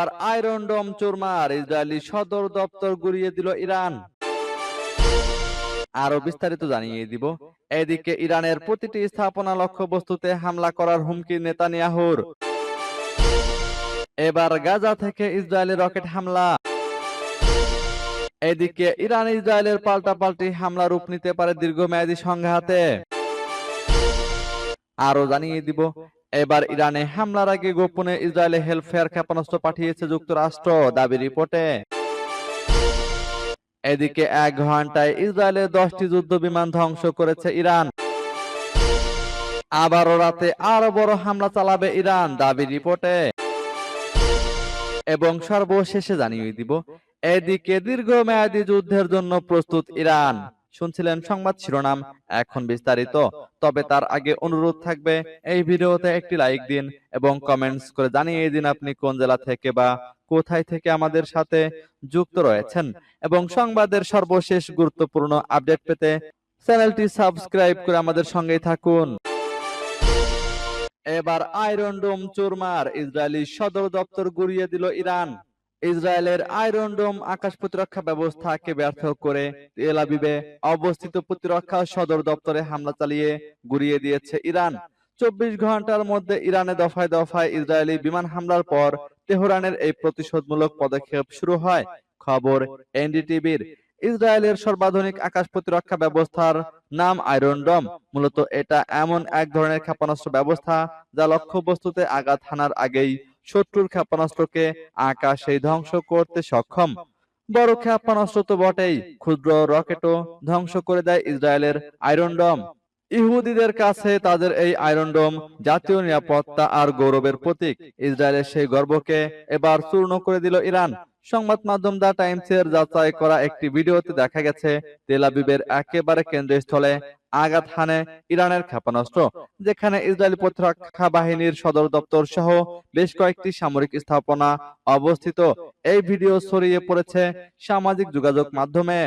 এবার আয়রন ডোম চুরমার, ইসরায়েলি সদর দপ্তর গুড়িয়ে দিল ইরান। আরো বিস্তারিত জানিয়ে দিব। এদিকে ইরানের প্রতিটি স্থাপনা লক্ষ্যবস্তুতে হামলা করার হুমকি নেতানিয়াহুর। এবার গাজা থেকে ইসরায়েলি রকেট হামলা। এদিকে ইরান ইসরায়েলের পাল্টাপাল্টি হামলা রূপ নিতে পারে দীর্ঘমেয়াদী সংঘাতে। আরো জানিয়ে দিব, এবার ইরানে হামলার আগে গোপনে ইসরায়েলে হেলফেয়ার ক্ষেপণাস্ত্র পাঠিয়েছে যুক্তরাষ্ট্র, দাবি রিপোর্টে। এদিকে 1 ঘন্টায় ইসরায়েলের 10টি যুদ্ধ বিমান ধ্বংস করেছে ইরান। আবারও রাতে আরো বড় হামলা চালাবে ইরান, দাবি রিপোর্টে। এবং সর্বশেষে জানিয়ে দিব, এদিকে দীর্ঘমেয়াদী যুদ্ধের জন্য প্রস্তুত ইরান। শুনছিলেন সংবাদ শিরোনাম, এখন বিস্তারিত। তবে তার আগে অনুরোধ থাকবে, এই ভিডিওতে একটি লাইক দিন এবং কমেন্টস করে জানিয়ে দিন আপনি কোন জেলা থেকে বা কোথায় থেকে আমাদের সাথে যুক্ত রয়েছেন। এবং সংবাদের সর্বশেষ গুরুত্বপূর্ণ আপডেট পেতে চ্যানেলটি সাবস্ক্রাইব করে আমাদের সঙ্গেই থাকুন। এবার আয়রন ডোম চুরমার, ইসরায়েলি সদর দপ্তর গুড়িয়ে দিল ইরান। ইসরায়েলের আয়রন ডোম আকাশ প্রতিরক্ষা ব্যবস্থাকে ব্যর্থ করে তেল আবিবে অবস্থিত প্রতিরক্ষা সদর দপ্তরে হামলা চালিয়ে গুড়িয়ে দিয়েছে ইরান। 24 ঘন্টার মধ্যে ইরানে দফায় দফায় ইসরায়েলি বিমান হামলার পর তেহরানের এই প্রতিশোধমূলক পদক্ষেপ শুরু হয়। খবর এনডিটিভির। ইসরায়েলের সর্বাধুনিক আকাশ প্রতিরক্ষা ব্যবস্থার নাম আয়রন ডোম। মূলত এটা এমন এক ধরনের ক্ষেপণাস্ত্র ব্যবস্থা যা লক্ষ্যবস্তুতে আঘাত হানার আগেই শত্রুর ক্ষেপণাস্ত্রকে আকাশেই ধ্বংস করতে সক্ষম। বড় ক্ষেপণাস্ত্র তো বটেই, ক্ষুদ্র রকেটও ধ্বংস করে দেয় ইসরায়েলের আয়রন ডোম। ইহুদিদের কাছে তাদের এই আয়রন ডোম জাতীয় নিরাপত্তা আর গৌরবের প্রতীক। ইসরায়েলের সেই গর্বকে এবার চূর্ণ করে দিল ইরান। সংবাদ মাধ্যম দ্য টাইমসের যাচাই করা একটি ভিডিওতে দেখা গেছে, তেল আবিবের একেবারে কেন্দ্রস্থলে আঘাত হানে ইরানের ক্ষেপণাস্ত্র, যেখানে ইসরায়েলি প্রতিরক্ষা বাহিনীর সদর দপ্তর সহ বেশ কয়েকটি সামরিক স্থাপনা অবস্থিত। এই ভিডিও ছড়িয়ে পড়েছে সামাজিক যোগাযোগ মাধ্যমে।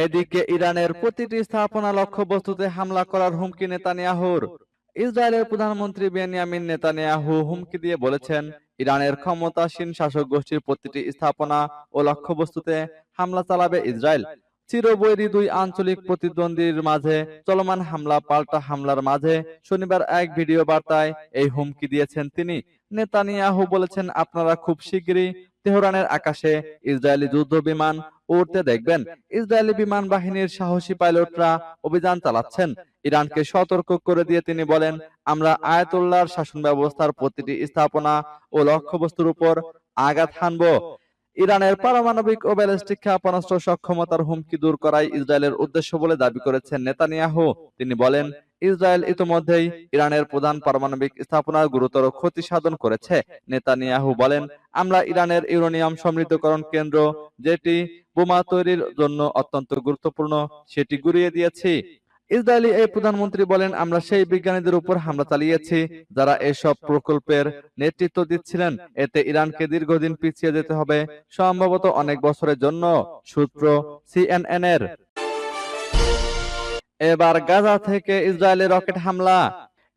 এদিকে ইরানের প্রতিটি স্থাপনা লক্ষ্যবস্তুতে হামলা করার হুমকি নেতানিয়াহুর। ইসরায়েলের প্রধানমন্ত্রী বেনিয়ামিন নেতানিয়াহু হুমকি দিয়ে বলেছেন, ইরানের ক্ষমতাসীন শাসক গোষ্ঠীর প্রতিটি স্থাপনা ও লক্ষ্যবস্তুতে হামলা চালাবে ইসরায়েল। চিরবৈরী দুই আঞ্চলিক প্রতিদ্বন্দ্বীর মাঝে চলমান হামলা পাল্টা হামলার মাঝে শনিবার এক ভিডিও বার্তায় এই হুমকি দিয়েছেন তিনি। নেতানিয়াহু বলেছেন, আপনারা খুব শিগগিরই তেহরানের আকাশে ইসরায়েলি যুদ্ধ বিমান উড়তে দেখবেন। ইসরায়েলি বিমান বাহিনীর সাহসী পাইলটরা অভিযান চালাচ্ছেন। ইরানকে সতর্ক করে দিয়ে তিনি বলেন, আমরা আয়াতুল্লাহর শাসন ব্যবস্থার প্রতিটি স্থাপনা ও লক্ষ্যবস্তুর উপর আঘাত হানব। ইরানের পারমাণবিক ও ব্যালিস্টিক ক্ষেপণাস্ত্র সক্ষমতার হুমকি দূর করাই ইসরায়েলের উদ্দেশ্য বলে দাবি করেছেন নেতানিয়াহু। তিনি বলেন, ইসরায়েল ইতোমধ্যেই ইরানের প্রধান পারমাণবিক স্থাপনার গুরুতর ক্ষতি সাধন করেছে। নেতানিয়াহু বলেন, আমরা ইরানের ইউরেনিয়াম সমৃদ্ধকরণ কেন্দ্র, যেটি বোমা তৈরির জন্য অত্যন্ত গুরুত্বপূর্ণ, সেটি গুড়িয়ে দিয়েছি। ইসরায়েলি এই প্রধানমন্ত্রী বলেন, আমরা সেই বিজ্ঞানীদের উপর হামলা চালিয়েছি যারা এসব প্রকল্পের নেতৃত্ব দিচ্ছিলেন। এতে ইরানকে দীর্ঘদিন পিছিয়ে যেতে হবে, সম্ভবত অনেক বছরের জন্য। সূত্র সিএনএন এর। এবার গাজা থেকে ইসরায়েলের রকেট হামলা।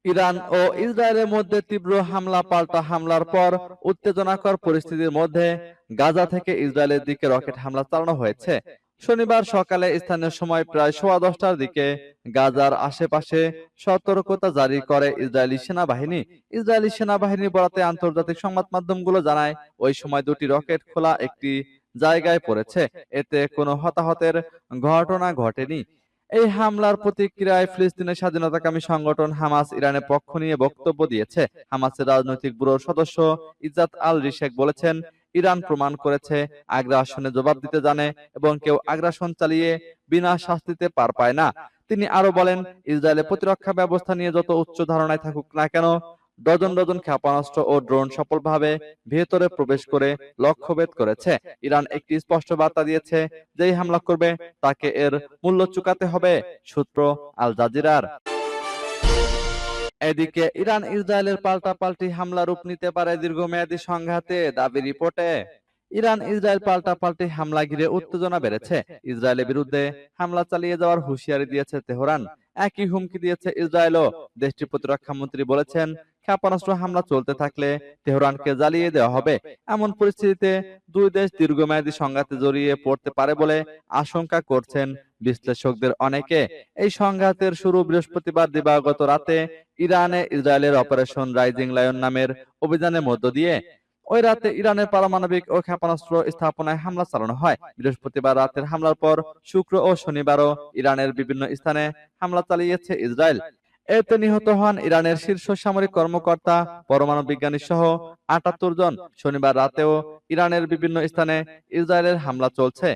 ইরান ও ইসরায়েলের মধ্যে তীব্র হামলা পাল্টা হামলার পর উত্তেজনাকর পরিস্থিতির মধ্যে গাজা থেকে ইসরায়েলের দিকে রকেট হামলা চালানো হয়েছে। শনিবার সকালে স্থানীয় সময় প্রায় 10:15টার দিকে গাজার আশেপাশে সতর্কতা জারি করে ইসরায়েলি সেনাবাহিনী। ইসরায়েলি সেনাবাহিনীর বরাতে আন্তর্জাতিক সংবাদ মাধ্যমগুলো জানায়, ওই সময় দুটি রকেট খোলা একটি জায়গায় পড়েছে। এতে কোনো হতাহতের ঘটনা ঘটেনি। এই হামলার প্রতিক্রিয়ায় ফিলিস্তিনের স্বাধীনতাকামী সংগঠন হামাস ইরানের পক্ষ নিয়ে বক্তব্য দিয়েছে। হামাসের রাজনৈতিক ব্যুরোর সদস্য ইজ্জাত আল রিশেক বলেছেন, ইরান প্রমাণ করেছে আগ্রাসনে জবাব দিতে জানে এবং কেউ আগ্রাসন চালিয়ে বিনা শাস্তিতে পার পায় না। তিনি আরো বলেন, ইসরায়েলের প্রতিরক্ষা ব্যবস্থা নিয়ে যত উচ্চ ধারণায় থাকুক না কেন, ডজন ডজন ক্ষেপণাস্ত্র ও ড্রোন সফলভাবে ভেতরে প্রবেশ করে লক্ষ্যভেদ করেছে। ইরান একটি স্পষ্ট বার্তা দিয়েছে, যেই হামলা করবে তাকে এর মূল্য চুকাতে হবে। সূত্র আল জাজিরার। এদিকে ইরান ইসরায়েলের পাল্টাপাল্টি হামলা রূপ নিতে পারে দীর্ঘমেয়াদী সংঘাতে, দাবি রিপোর্টে। ইরান ইসরায়েল পাল্টাপাল্টি হামলা ঘিরে উত্তেজনা বেড়েছে। ইসরায়েলের বিরুদ্ধে হামলা চালিয়ে যাওয়ার হুঁশিয়ারি দিয়েছে তেহরান। একই হুমকি দিয়েছে ইসরায়েলও। দেশটির প্রতিরক্ষা মন্ত্রী বলেছেন, ক্ষেপণাস্ত্র হামলা চলতে থাকলে তেহরানকে জ্বালিয়ে দেওয়া হবে। এমন পরিস্থিতিতে দুই দেশ দীর্ঘমেয়াদী সংঘাতে জড়িয়ে পড়তে পারে বলে আশঙ্কা করছেন বিশ্লেষকদের অনেকে। এই সংঘাতের শুরু বৃহস্পতিবার দিবাগত রাতে ইরানে ইসরায়েলের অপারেশন রাইজিং লায়ন নামের অভিযানের মধ্য দিয়ে। ওই রাতে ইরানের পারমাণবিক ও ক্ষেপণাস্ত্র স্থাপনায় হামলা চালানো হয়। বৃহস্পতিবার রাতের হামলার পর শুক্র ও শনিবারও ইরানের বিভিন্ন স্থানে হামলা চালিয়েছে ইসরায়েল। এতে নিহত হন ইরানের শীর্ষ সামরিক কর্মকর্তা, পরমাণু বিজ্ঞানী সহ ৭৮ জন। শনিবার রাতেও ইরানের বিভিন্ন স্থানে ইসরায়েলের হামলা চলছে।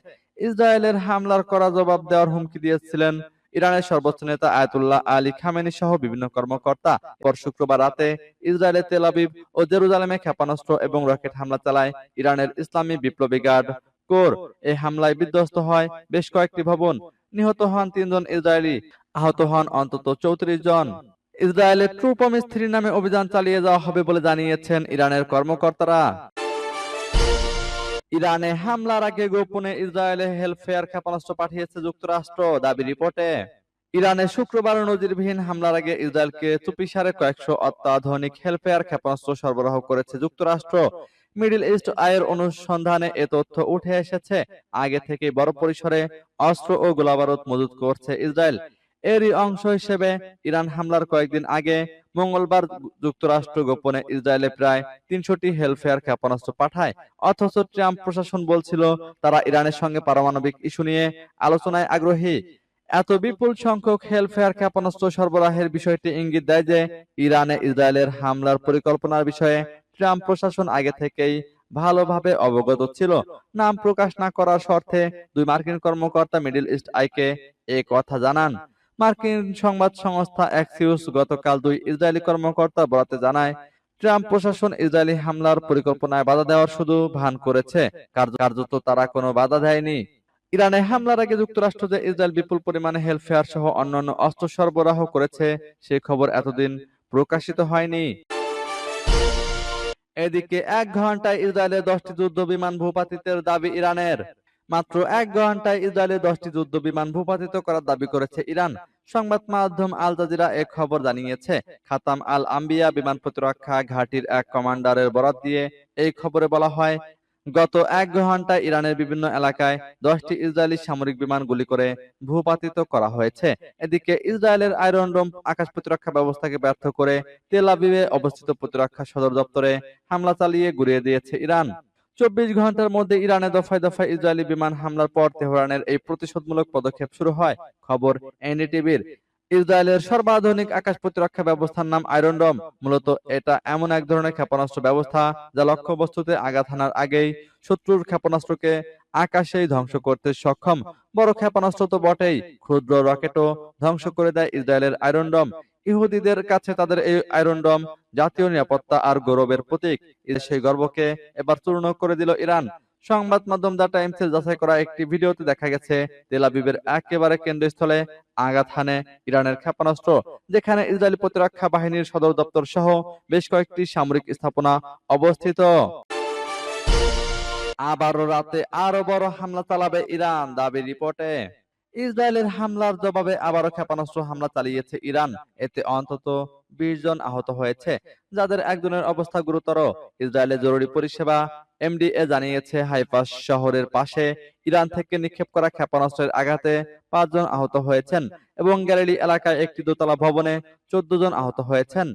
ইসরায়েলের হামলার কড়া জবাব দেওয়ার হুমকি দিয়েছিলেন ইরানের সর্বোচ্চ নেতা আয়াতুল্লাহ আলী খামেনি সহ বিভিন্ন কর্মকর্তা। পর শুক্রবার রাতে ইসরায়েলের তেল আবিব ও জেরুজালেমে ক্ষেপণাস্ত্র এবং রকেট হামলা চালায় ইরানের ইসলামী বিপ্লবী গার্ড কোর। এই হামলায় বিধ্বস্ত হয় বেশ কয়েকটি ভবন। নিহত হন ৩ জন ইসরায়েলি, আহত হন অন্তত ৩৪ জন। ইসরায়েলের ট্রু প্রমিস 3 নামে অভিযান চালিয়ে যাওয়া হবে বলে জানিয়েছেন ইরানের কর্মকর্তারা। ইরানে হামলার আগে গোপনে ইসরায়েলে হেলফেয়ার ক্ষেপণাস্ত্র পাঠিয়েছে যুক্তরাষ্ট্র, দাবি রিপোর্টে। ইরানে শুক্রবার নজিরবিহীন হামলার আগে ইসরায়েলকে চুপিসারে কয়েকশো অত্যাধুনিক হেলফেয়ার ক্ষেপণাস্ত্র সরবরাহ করেছে যুক্তরাষ্ট্র। মিডল ইস্ট আইয়ের অনুসন্ধানে এ তথ্য উঠে এসেছে। আগে থেকে বড় পরিসরে অস্ত্র ও গোলাবারুদ মজুত করছে ইসরায়েল। এরই অংশ হিসেবে ইরান হামলার কয়েকদিন আগে মঙ্গলবার যুক্তরাষ্ট্র গোপনে ইসরায়েলে প্রায় ৩০০টি হেলফেয়ার ক্ষেপণাস্ত্র পাঠায়। অথচ ট্রাম্প প্রশাসন বলছিল তারা ইরানের সঙ্গে পারমাণবিক ইস্যু নিয়ে আলোচনায় আগ্রহী। এত বিপুল সংখ্যক হেলফেয়ার ক্ষেপণাস্ত্র সরবরাহের বিষয়টি ইঙ্গিত দেয় যে ইরানে ইসরায়েলের হামলার পরিকল্পনার বিষয়ে ট্রাম্প প্রশাসন আগে থেকেই ভালোভাবে অবগত ছিল। নাম প্রকাশ না করার শর্তে দুই মার্কিন কর্মকর্তা মিডল ইস্ট আইকে এ কথা জানান। মার্কিন সংবাদ সংস্থা অ্যাক্সিওস গতকাল দুই ইসরায়েলি কর্মকর্তা বরাতে জানায়, ট্রাম্প প্রশাসন ইসরায়েলি হামলার পরিকল্পনায় বাধা দেওয়ার শুধু ভান করেছে, কার্যত তারা কোনো বাধা দেয়নি। ইরানে হামলার আগে যুক্তরাষ্ট্র যে ইসরায়েল বিপুল পরিমাণে হেলফেয়ার সহ অন্যান্য অস্ত্র সরবরাহ করেছে সে খবর এতদিন প্রকাশিত হয়নি। এদিকে ১ ঘন্টায় ইসরায়েলের 10টি যুদ্ধ বিমান ভূপাতিতের দাবি ইরানের। মাত্র ১ ঘন্টায় ইসরায়েলের 10টি যুদ্ধ বিমান ভূপাতিত করার দাবি করেছে ইরান। সংবাদ মাধ্যম আল জাজিরা এ খবর জানিয়েছে। খাতাম আল আম্বিয়া বিমান প্রতিরক্ষা ঘাঁটির এক কমান্ডারের বরাত দিয়ে এই খবরে বলা হয়, গত ১ ঘন্টায় ইরানের বিভিন্ন এলাকায় 10টি ইসরায়েলি সামরিক বিমান গুলি করে ভূপাতিত করা হয়েছে। এদিকে ইসরায়েলের আয়রন ডোম আকাশ প্রতিরক্ষা ব্যবস্থাকে ব্যর্থ করে তেল আবিবে অবস্থিত প্রতিরক্ষা সদর দপ্তরে হামলা চালিয়ে গুড়িয়ে দিয়েছে ইরান। ২৪ ঘন্টার মধ্যে ইরানে দফায় দফায় ইসরায়েলি বিমান হামলার পর তেহরানের এই প্রতিশোধমূলক পদক্ষেপ শুরু হয়। খবর এনডিটিভির। ইসরায়েলের সর্বাধুনিক আকাশ প্রতিরক্ষা ব্যবস্থার নাম আয়রন ডোম। মূলত এটা এমন এক ধরনের ক্ষেপণাস্ত্র ব্যবস্থা যা লক্ষ্যবস্তুতে আঘাত হানার আগেই শত্রুর ক্ষেপণাস্ত্রকে আকাশেই ধ্বংস করতে সক্ষম। বড় ক্ষেপণাস্ত্র তো বটেই, ক্ষুদ্র রকেটও ধ্বংস করে দেয় ইসরায়েলের আয়রন ডোম। ইহুদিদের কাছে তাদের এই আয়রন ডোম জাতীয় নিরাপত্তা আর গৌরবের প্রতীক। সেই গর্বকে এবার চূর্ণ করে দিল ইরান। সংবাদ মাধ্যম দ্য টাইমসের যাচাই করা একটি ভিডিওতে দেখা গেছে তেল আবিবের একেবারে কেন্দ্রস্থলে আঘাত হানে ইরানের ক্ষেপণাস্ত্র, যেখানে ইসরায়েলি প্রতিরক্ষা বাহিনীর সদর দপ্তর সহ বেশ কয়েকটি সামরিক স্থাপনা অবস্থিত। আবারও রাতে আরো বড় হামলা চালাবে ইরান, দাবি রিপোর্টে। ইসরায়েলের হামলার জবাবে আবারও ক্ষেপণাস্ত্র হামলা চালিয়েছে ইরান। এতে অন্তত ২০ জন আহত হয়েছে, যাদের একজনের অবস্থা গুরুতর। ইসরায়েলের জরুরি পরিষেবা এমডিএ জানিয়েছে, হাইফা শহরের পাশে ইরান থেকে নিক্ষেপ করা ক্ষেপণাস্ত্রের আঘাতে ৫ জন আহত হয়েছেন এবং গ্যালিলি এলাকায় একটি দোতলা ভবনে ১৪ জন আহত হয়েছেন।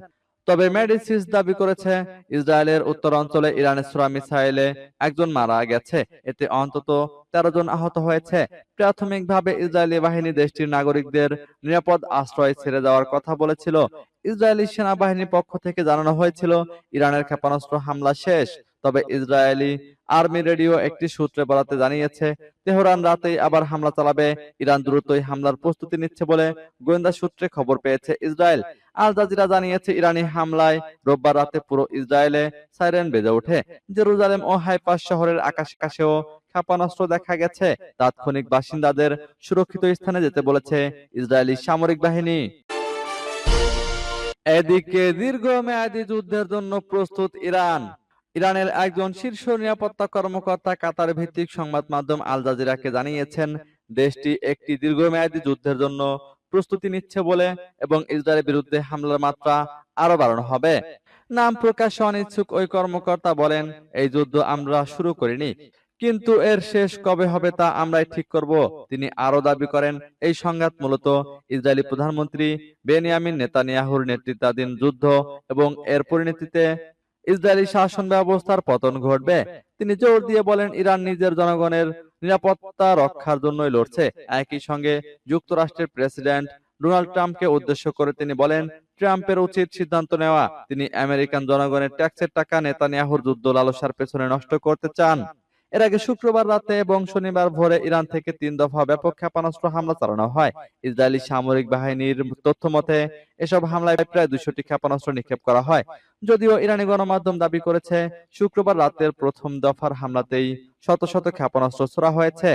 তবে মেডিসিস দাবি করেছে, ইসরায়েলের উত্তরাঞ্চলে ইরানের ছোড়া মিসাইলে একজন মারা গেছে। এতে অন্তত ১৩ জন আহত হয়েছে। প্রাথমিকভাবে ইসরায়েলি বাহিনী দেশটির নাগরিকদের নিরাপদ আশ্রয় ছেড়ে যাওয়ার কথা বলেছিল। ইসরায়েলি সেনাবাহিনীর পক্ষ থেকে জানানো হয়েছিল ইরানের ক্ষেপণাস্ত্র হামলা শেষ। তবে ইসরায়েলি আর্মি রেডিও একটি সূত্রে বরাতে জানিয়েছে, তেহরান রাতেই আবার হামলা চালাবে। ইরান দ্রুতই হামলার প্রস্তুতি নিচ্ছে বলে গোয়েন্দা সূত্রে খবর পেয়েছে ইসরায়েল। আল জাজিরা জানিয়েছে, ইরানি হামলায় রোববার রাতে পুরো ইসরায়েলে সাইরেন বেজে ওঠে। জেরুজালেম ও হাইফা শহরের আকাশেও ক্ষেপণাস্ত্র দেখা গেছে। তাৎক্ষণিক বাসিন্দাদের সুরক্ষিত স্থানে যেতে বলেছে ইসরায়েলি সামরিক বাহিনী। এদিকে দীর্ঘমেয়াদী যুদ্ধের জন্য প্রস্তুত ইরান। ইরানের একজন শীর্ষ নিরাপত্তা কর্মকর্তা কাতার ভিত্তিক সংবাদ মাধ্যম আল জাজিরাকে জানিয়েছেন, দেশটি একটি দীর্ঘমেয়াদী যুদ্ধের জন্য প্রস্তুতি নিচ্ছে বলে এবং ইসরায়েলের বিরুদ্ধে হামলার মাত্রা আরো বাড়ানো হবে। নাম প্রকাশে অনিচ্ছুক ওই কর্মকর্তা বলেন, এই যুদ্ধ আমরা শুরু করিনি, কিন্তু এর শেষ কবে হবে তা আমরাই ঠিক করব। তিনি আরো দাবি করেন, এই সংঘাত মূলত ইসরায়েলি প্রধানমন্ত্রী বেনিয়ামিন নেতানিয়াহুর নেতৃত্বাধীন যুদ্ধ এবং এর পরিণতিতে ইসরায়েলি শাসন ব্যবস্থার পতন ঘটবে। তিনি জোর দিয়ে বলেন, ইরান নিজের জনগণের নিরাপত্তা রক্ষার জন্যই লড়ছে। একই সঙ্গে যুক্তরাষ্ট্রের প্রেসিডেন্ট ডোনাল্ড ট্রাম্পকে উদ্দেশ্য করে তিনি বলেন, ট্রাম্পের উচিত সিদ্ধান্ত নেওয়া। তিনি আমেরিকান জনগণের ট্যাক্সের টাকা নেতানিয়াহুর যুদ্ধ লালসার পেছনে নষ্ট করতে চান। এর আগে শুক্রবার রাতে এবং শনিবার ভোরে ইরান থেকে 3 দফা ব্যাপক ক্ষেপণাস্ত্র হামলা চালানো হয়। ইসরায়েলি সামরিক বাহিনীর তথ্য মতে এসব হামলায় প্রায় 200টি ক্ষেপণাস্ত্র নিক্ষেপ করা হয়। যদিও ইরানি গণমাধ্যম দাবি করেছে, শুক্রবার রাতের প্রথম দফার হামলাতেই শত শত ক্ষেপণাস্ত্র ছোড়া হয়েছে।